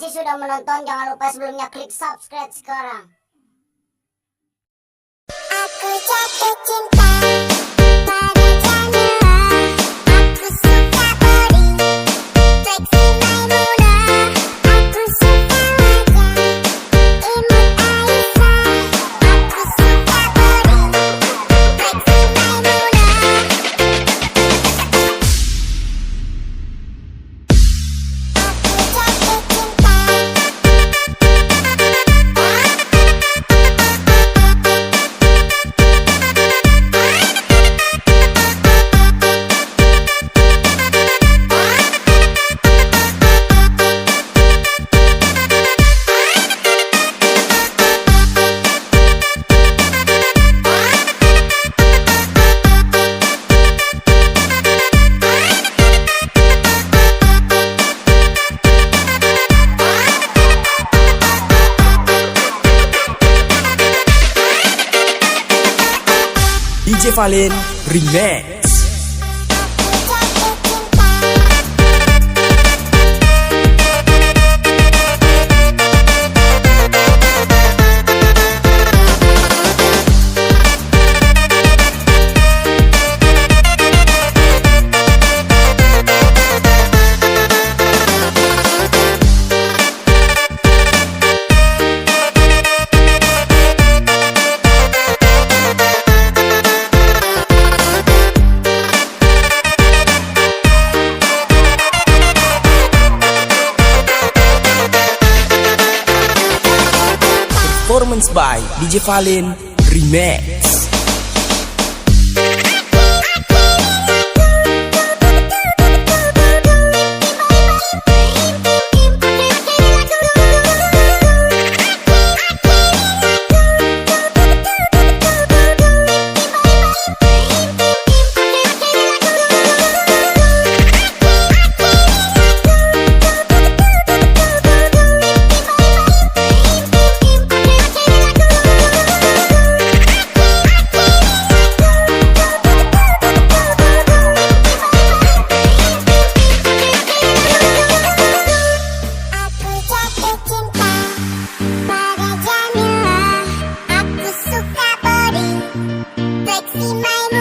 kasih sudah menonton. Jangan lupa sebelumnya klik subscribe sekarang. Aku jatuh cinta pada Jamila. Aku suka body seksi Maimuna. Aku suka wajah imut Aisyah. Aku suka body seksi Maimuna. Aku jatuh cinta. DJ Valen Remix. Performance by DJ Valen Remix. Aku jatuh cinta pada Jamila. Aku suka body seksi Maimuna.